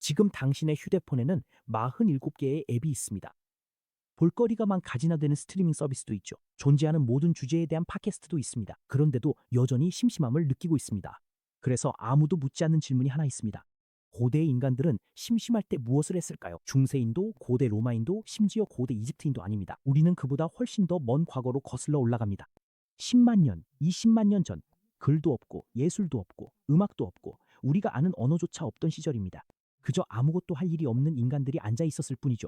지금 당신의 휴대폰에는 47개의 앱이 있습니다. 볼거리가만 가지나 되는 스트리밍 서비스도 있죠. 존재하는 모든 주제에 대한 팟캐스트도 있습니다. 그런데도 여전히 심심함을 느끼고 있습니다. 그래서 아무도 묻지 않는 질문이 하나 있습니다. 고대의 인간들은 심심할 때 무엇을 했을까요? 중세인도, 고대 로마인도, 심지어 고대 이집트인도 아닙니다. 우리는 그보다 훨씬 더 먼 과거로 거슬러 올라갑니다. 10만 년, 20만 년 전, 글도 없고 예술도 없고 음악도 없고 우리가 아는 언어조차 없던 시절입니다. 그저 아무것도 할 일이 없는 인간들이 앉아 있었을 뿐이죠.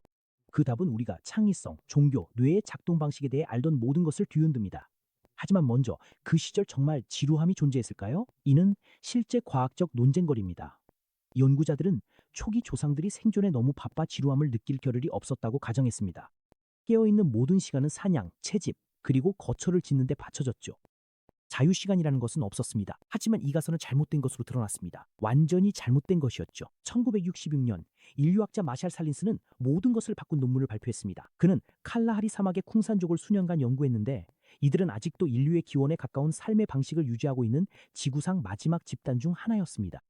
그 답은 우리가 창의성, 종교, 뇌의 작동 방식에 대해 알던 모든 것을 뒤흔듭니다. 하지만 먼저 그 시절 정말 지루함이 존재했을까요? 이는 실제 과학적 논쟁거리입니다. 연구자들은 초기 조상들이 생존에 너무 바빠 지루함을 느낄 겨를이 없었다고 가정했습니다. 깨어있는 모든 시간은 사냥, 채집, 그리고 거처를 짓는 데 바쳐졌죠. 자유시간이라는 것은 없었습니다. 하지만 이 가설은 잘못된 것으로 드러났습니다. 완전히 잘못된 것이었죠. 1966년 인류학자 마샬 살린스는 모든 것을 바꾼 논문을 발표했습니다. 그는 칼라하리 사막의 쿵산족을 수년간 연구했는데 이들은 아직도 인류의 기원에 가까운 삶의 방식을 유지하고 있는 지구상 마지막 집단 중 하나였습니다.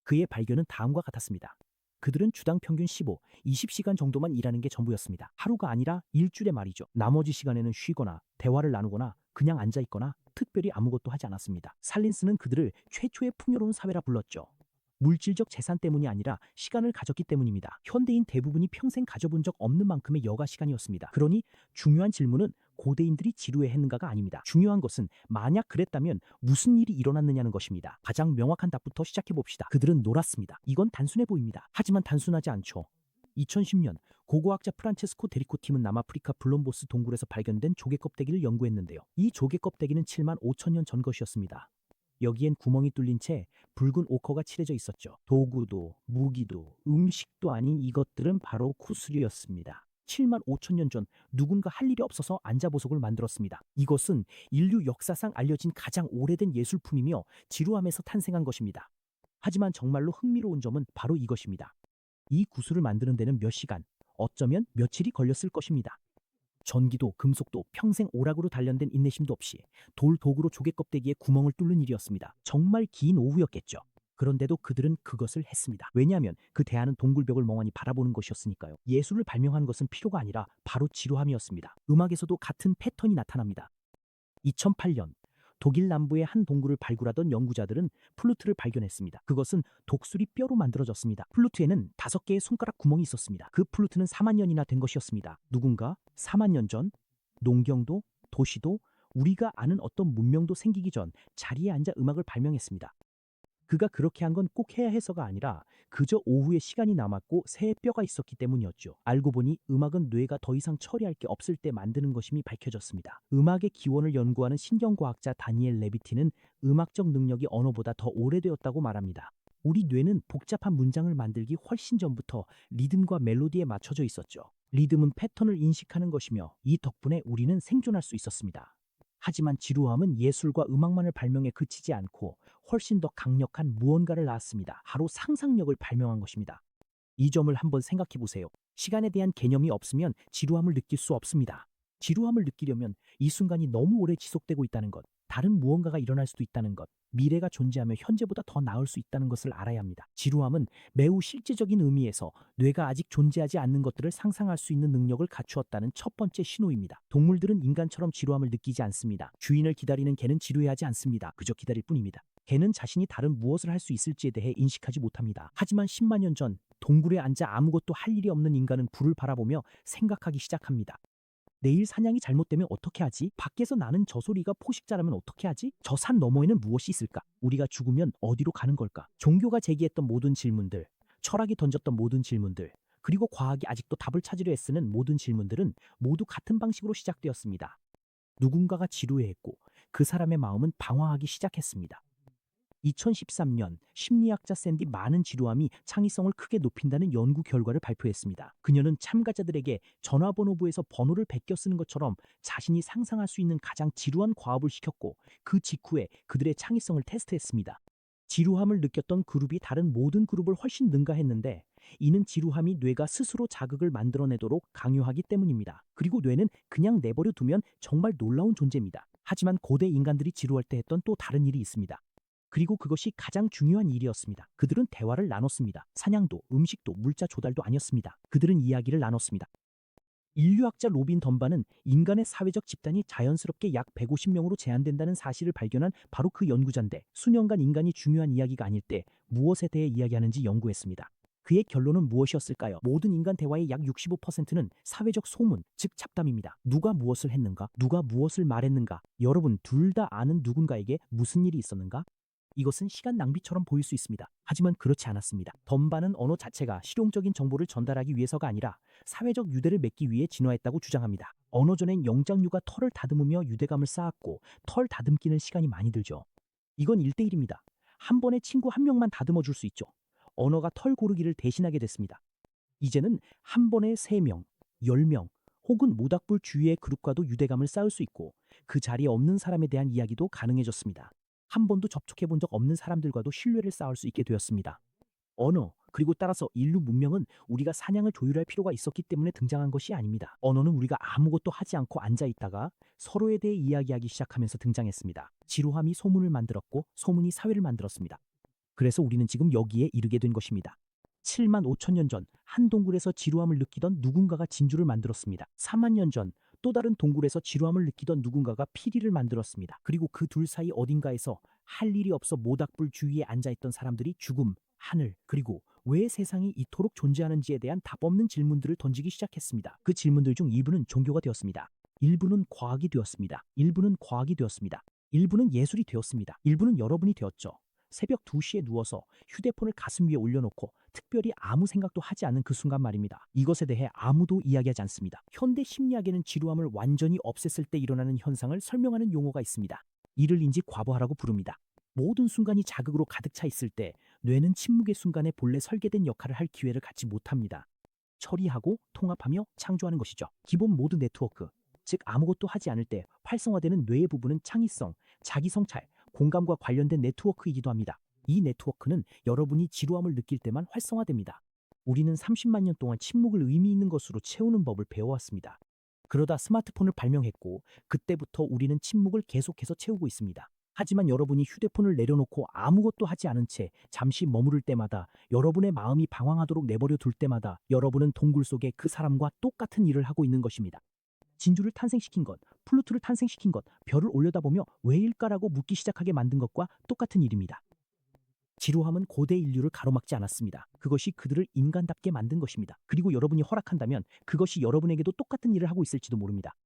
그의 발견은 다음과 같았습니다. 그들은 주당 평균 15, 20시간 정도만 일하는 게 전부였습니다. 하루가 아니라 일주일의 말이죠. 나머지 시간에는 쉬거나 대화를 나누거나 그냥 앉아있거나 특별히 아무것도 하지 않았습니다. 살린스는 그들을 최초의 풍요로운 사회라 불렀죠. 물질적 재산 때문이 아니라 시간을 가졌기 때문입니다. 현대인 대부분이 평생 가져본 적 없는 만큼의 여가 시간이었습니다. 그러니 중요한 질문은 고대인들이 지루해했는가가 아닙니다. 중요한 것은 만약 그랬다면 무슨 일이 일어났느냐는 것입니다. 가장 명확한 답부터 시작해봅시다. 그들은 놀았습니다. 이건 단순해 보입니다. 하지만 단순하지 않죠. 2010년 고고학자 프란체스코 데리코 팀은 남아프리카 블롬보스 동굴에서 발견된 조개 껍데기를 연구했는데요. 이 조개 껍데기는 7만 5천 년 전 것이었습니다. 여기엔 구멍이 뚫린 채 붉은 오커가 칠해져 있었죠. 도구도 무기도 음식도 아닌 이것들은 바로 구슬이었습니다. 7만 5천 년 전 누군가 할 일이 없어서 앉아보석을 만들었습니다. 이것은 인류 역사상 알려진 가장 오래된 예술품이며 지루함에서 탄생한 것입니다. 하지만 정말로 흥미로운 점은 바로 이것입니다. 이 구슬을 만드는 데는 몇 시간, 어쩌면 며칠이 걸렸을 것입니다. 전기도 금속도 평생 오락으로 단련된 인내심도 없이 돌 도구로 조개 껍데기에 구멍을 뚫는 일이었습니다. 정말 긴 오후였겠죠. 그런데도 그들은 그것을 했습니다. 왜냐하면 그 대하는 동굴벽을 멍하니 바라보는 것이었으니까요. 예술을 발명한 것은 필요가 아니라 바로 지루함이었습니다. 음악에서도 같은 패턴이 나타납니다. 2008년 독일 남부의 한 동굴을 발굴하던 연구자들은 플루트를 발견했습니다. 그것은 독수리 뼈로 만들어졌습니다. 플루트에는 5개의 손가락 구멍이 있었습니다. 그 플루트는 4만 년이나 된 것이었습니다. 누군가 4만 년 전 농경도, 도시도, 우리가 아는 어떤 문명도 생기기 전 자리에 앉아 음악을 발명했습니다. 그가 그렇게 한 건 꼭 해야 해서가 아니라 그저 오후에 시간이 남았고 새의 뼈가 있었기 때문이었죠. 알고 보니 음악은 뇌가 더 이상 처리할 게 없을 때 만드는 것임이 밝혀졌습니다. 음악의 기원을 연구하는 신경과학자 다니엘 레비티는 음악적 능력이 언어보다 더 오래되었다고 말합니다. 우리 뇌는 복잡한 문장을 만들기 훨씬 전부터 리듬과 멜로디에 맞춰져 있었죠. 리듬은 패턴을 인식하는 것이며 이 덕분에 우리는 생존할 수 있었습니다. 하지만 지루함은 예술과 음악만을 발명에 그치지 않고 훨씬 더 강력한 무언가를 낳았습니다. 바로 상상력을 발명한 것입니다. 이 점을 한번 생각해 보세요. 시간에 대한 개념이 없으면 지루함을 느낄 수 없습니다. 지루함을 느끼려면 이 순간이 너무 오래 지속되고 있다는 것, 다른 무언가가 일어날 수도 있다는 것, 미래가 존재하며 현재보다 더 나을 수 있다는 것을 알아야 합니다. 지루함은 매우 실제적인 의미에서 뇌가 아직 존재하지 않는 것들을 상상할 수 있는 능력을 갖추었다는 첫 번째 신호입니다. 동물들은 인간처럼 지루함을 느끼지 않습니다. 주인을 기다리는 개는 지루해하지 않습니다. 그저 기다릴 뿐입니다. 개는 자신이 다른 무엇을 할 수 있을지에 대해 인식하지 못합니다. 하지만 10만 년 전 동굴에 앉아 아무것도 할 일이 없는 인간은 불을 바라보며 생각하기 시작합니다. 내일 사냥이 잘못되면 어떻게 하지? 밖에서 나는 저 소리가 포식자라면 어떻게 하지? 저 산 너머에는 무엇이 있을까? 우리가 죽으면 어디로 가는 걸까? 종교가 제기했던 모든 질문들, 철학이 던졌던 모든 질문들, 그리고 과학이 아직도 답을 찾으려 애쓰는 모든 질문들은 모두 같은 방식으로 시작되었습니다. 누군가가 지루해했고 그 사람의 마음은 방황하기 시작했습니다. 2013년 심리학자 샌디 많은 지루함이 창의성을 크게 높인다는 연구 결과를 발표했습니다. 그녀는 참가자들에게 전화번호부에서 번호를 베껴 쓰는 것처럼 자신이 상상할 수 있는 가장 지루한 과업을 시켰고 그 직후에 그들의 창의성을 테스트했습니다. 지루함을 느꼈던 그룹이 다른 모든 그룹을 훨씬 능가했는데 이는 지루함이 뇌가 스스로 자극을 만들어내도록 강요하기 때문입니다. 그리고 뇌는 그냥 내버려 두면 정말 놀라운 존재입니다. 하지만 고대 인간들이 지루할 때 했던 또 다른 일이 있습니다. 그리고 그것이 가장 중요한 일이었습니다. 그들은 대화를 나눴습니다. 사냥도, 음식도, 물자 조달도 아니었습니다. 그들은 이야기를 나눴습니다. 인류학자 로빈 덤바는 인간의 사회적 집단이 자연스럽게 약 150명으로 제한된다는 사실을 발견한 바로 그 연구자인데, 수년간 인간이 중요한 이야기가 아닐 때 무엇에 대해 이야기하는지 연구했습니다. 그의 결론은 무엇이었을까요? 모든 인간 대화의 약 65%는 사회적 소문, 즉 잡담입니다. 누가 무엇을 했는가? 누가 무엇을 말했는가? 여러분 둘 다 아는 누군가에게 무슨 일이 있었는가? 이것은 시간 낭비처럼 보일 수 있습니다. 하지만 그렇지 않았습니다. 덤바는 언어 자체가 실용적인 정보를 전달하기 위해서가 아니라 사회적 유대를 맺기 위해 진화했다고 주장합니다. 언어 전엔 영장류가 털을 다듬으며 유대감을 쌓았고, 털 다듬기는 시간이 많이 들죠. 이건 1대1입니다. 한 번에 친구 한 명만 다듬어 줄 수 있죠. 언어가 털 고르기를 대신하게 됐습니다. 이제는 한 번에 3명, 10명, 혹은 모닥불 주위의 그룹과도 유대감을 쌓을 수 있고, 그 자리에 없는 사람에 대한 이야기도 가능해졌습니다. 한 번도 접촉해 본 적 없는 사람들과도 신뢰를 쌓을 수 있게 되었습니다. 언어, 그리고 따라서 인류 문명은 우리가 사냥을 조율할 필요가 있었기 때문에 등장한 것이 아닙니다. 언어는 우리가 아무것도 하지 않고 앉아 있다가 서로에 대해 이야기하기 시작하면서 등장했습니다. 지루함이 소문을 만들었고, 소문이 사회를 만들었습니다. 그래서 우리는 지금 여기에 이르게 된 것입니다. 7만 5천 년 전 한 동굴에서 지루함을 느끼던 누군가가 진주를 만들었습니다. 4만 년 전 또 다른 동굴에서 지루함을 느끼던 누군가가 피리를 만들었습니다. 그리고 그 둘 사이 어딘가에서 할 일이 없어 모닥불 주위에 앉아있던 사람들이 죽음, 하늘, 그리고 왜 세상이 이토록 존재하는지에 대한 답 없는 질문들을 던지기 시작했습니다. 그 질문들 중 일부는 종교가 되었습니다. 일부는 과학이 되었습니다. 일부는 과학이 되었습니다. 일부는 예술이 되었습니다. 일부는 여러분이 되었죠. 새벽 2시에 누워서 휴대폰을 가슴 위에 올려놓고 특별히 아무 생각도 하지 않는 그 순간 말입니다. 이것에 대해 아무도 이야기하지 않습니다. 현대 심리학에는 지루함을 완전히 없앴을 때 일어나는 현상을 설명하는 용어가 있습니다. 이를 인지 과부하라고 부릅니다. 모든 순간이 자극으로 가득 차 있을 때 뇌는 침묵의 순간에 본래 설계된 역할을 할 기회를 갖지 못합니다. 처리하고 통합하며 창조하는 것이죠. 기본 모드 네트워크, 즉 아무것도 하지 않을 때 활성화되는 뇌의 부분은 창의성, 자기성찰, 공감과 관련된 네트워크이기도 합니다. 이 네트워크는 여러분이 지루함을 느낄 때만 활성화됩니다. 우리는 30만 년 동안 침묵을 의미 있는 것으로 채우는 법을 배워왔습니다. 그러다 스마트폰을 발명했고, 그때부터 우리는 침묵을 계속해서 채우고 있습니다. 하지만 여러분이 휴대폰을 내려놓고 아무것도 하지 않은 채 잠시 머무를 때마다, 여러분의 마음이 방황하도록 내버려 둘 때마다 여러분은 동굴 속에 그 사람과 똑같은 일을 하고 있는 것입니다. 진주를 탄생시킨 것, 플루토를 탄생시킨 것, 별을 올려다보며 왜일까라고 묻기 시작하게 만든 것과 똑같은 일입니다. 지루함은 고대 인류를 가로막지 않았습니다. 그것이 그들을 인간답게 만든 것입니다. 그리고 여러분이 허락한다면 그것이 여러분에게도 똑같은 일을 하고 있을지도 모릅니다.